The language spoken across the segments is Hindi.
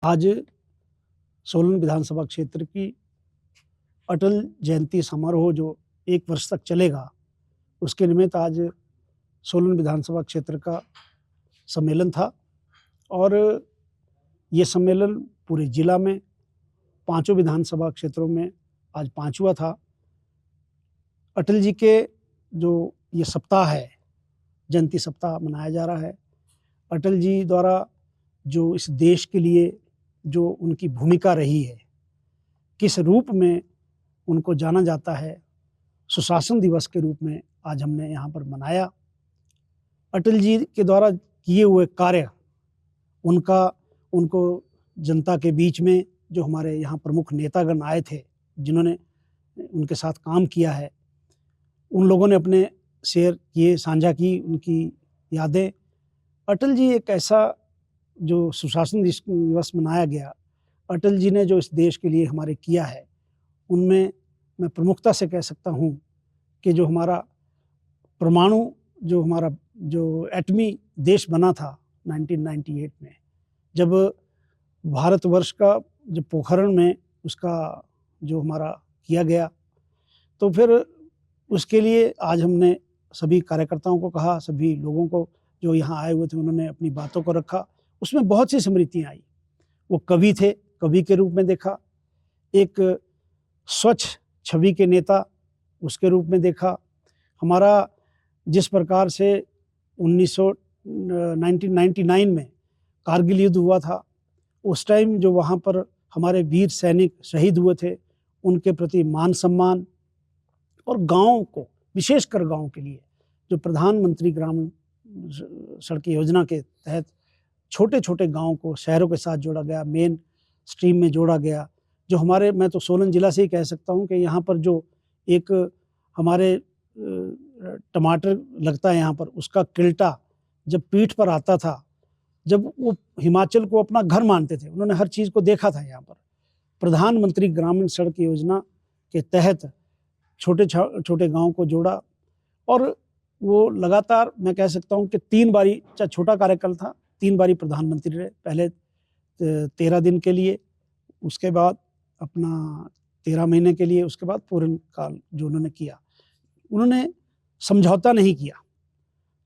आज सोलन विधानसभा क्षेत्र की अटल जयंती समारोह जो 1 वर्ष तक चलेगा, उसके निमित्त आज सोलन विधानसभा क्षेत्र का सम्मेलन था और ये सम्मेलन पूरे जिला में 5 विधानसभा क्षेत्रों में आज 5वां था। अटल जी के जो ये सप्ताह है, जयंती सप्ताह मनाया जा रहा है। अटल जी द्वारा जो इस देश के लिए जो उनकी भूमिका रही है, किस रूप में उनको जाना जाता है, सुशासन दिवस के रूप में आज हमने यहाँ पर मनाया। अटल जी के द्वारा किए हुए कार्य, उनको जनता के बीच में जो हमारे यहाँ प्रमुख नेतागण आए थे, जिन्होंने उनके साथ काम किया है, उन लोगों ने अपने शेयर किए, साझा की उनकी यादें। अटल जी एक ऐसा जो सुशासन दिवस मनाया गया, अटल जी ने जो इस देश के लिए हमारे किया है, उनमें मैं प्रमुखता से कह सकता हूँ कि जो हमारा परमाणु, जो हमारा जो एटमी देश बना था 1998 में, जब भारतवर्ष का जब पोखरण में उसका जो हमारा किया गया, तो फिर उसके लिए आज हमने सभी कार्यकर्ताओं को कहा, सभी लोगों को जो यहाँ आए हुए थे, उन्होंने अपनी बातों को रखा। उसमें बहुत सी स्मृतियाँ आई। वो कवि थे, कवि के रूप में देखा, एक स्वच्छ छवि के नेता उसके रूप में देखा। हमारा जिस प्रकार से 1999 में कारगिल युद्ध हुआ था, उस टाइम जो वहाँ पर हमारे वीर सैनिक शहीद हुए थे, उनके प्रति मान सम्मान, और गाँव को, विशेषकर गाँव के लिए जो प्रधानमंत्री ग्रामीण सड़क योजना के तहत छोटे छोटे गाँव को शहरों के साथ जोड़ा गया, मेन स्ट्रीम में जोड़ा गया। जो हमारे, मैं तो सोलन जिला से ही कह सकता हूँ कि यहाँ पर जो एक हमारे टमाटर लगता है यहाँ पर, उसका किल्टा जब पीठ पर आता था, जब वो हिमाचल को अपना घर मानते थे, उन्होंने हर चीज़ को देखा था। यहाँ पर प्रधानमंत्री ग्रामीण सड़क योजना के तहत छोटे छोटे गाँव को जोड़ा, और वो लगातार, मैं कह सकता हूँ कि 3 बारी, चाहे छोटा कार्यकाल था, 3 बारी प्रधानमंत्री रहे। पहले 13 दिन के लिए, उसके बाद अपना 13 महीने के लिए, उसके बाद पूर्ण काल जो उन्होंने किया। उन्होंने समझौता नहीं किया।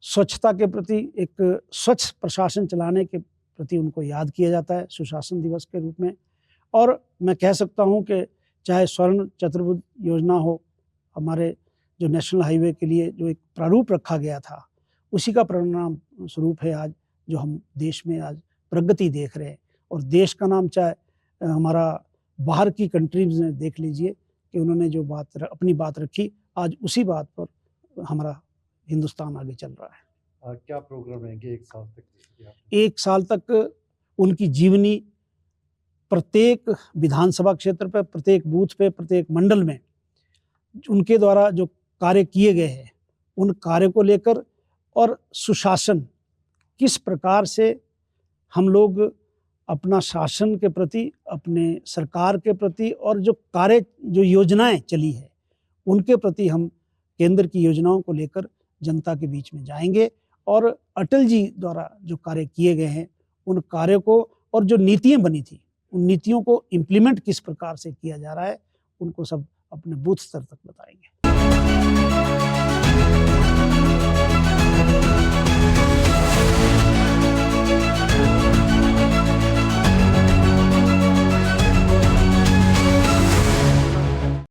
स्वच्छता के प्रति, एक स्वच्छ प्रशासन चलाने के प्रति उनको याद किया जाता है सुशासन दिवस के रूप में। और मैं कह सकता हूँ कि चाहे स्वर्ण चतुर्भुज योजना हो, हमारे जो नेशनल हाईवे के लिए जो एक प्रारूप रखा गया था, उसी का परिणाम स्वरूप है आज जो हम देश में आज प्रगति देख रहे हैं। और देश का नाम, चाहे हमारा बाहर की कंट्रीज में देख लीजिए कि उन्होंने जो अपनी बात रखी, आज उसी बात पर हमारा हिंदुस्तान आगे चल रहा है। क्या प्रोग्राम रहेंगे 1 साल तक? 1 साल तक उनकी जीवनी प्रत्येक विधानसभा क्षेत्र पे, प्रत्येक बूथ पे, प्रत्येक मंडल में उनके द्वारा जो कार्य किए गए हैं, उन कार्य को लेकर, और सुशासन किस प्रकार से हम लोग अपना शासन के प्रति, अपने सरकार के प्रति, और जो कार्य, जो योजनाएं चली है, उनके प्रति हम केंद्र की योजनाओं को लेकर जनता के बीच में जाएंगे। और अटल जी द्वारा जो कार्य किए गए हैं, उन कार्यों को, और जो नीतियां बनी थी, उन नीतियों को इम्प्लीमेंट किस प्रकार से किया जा रहा है, उनको सब अपने बूथ स्तर तक बताएंगे।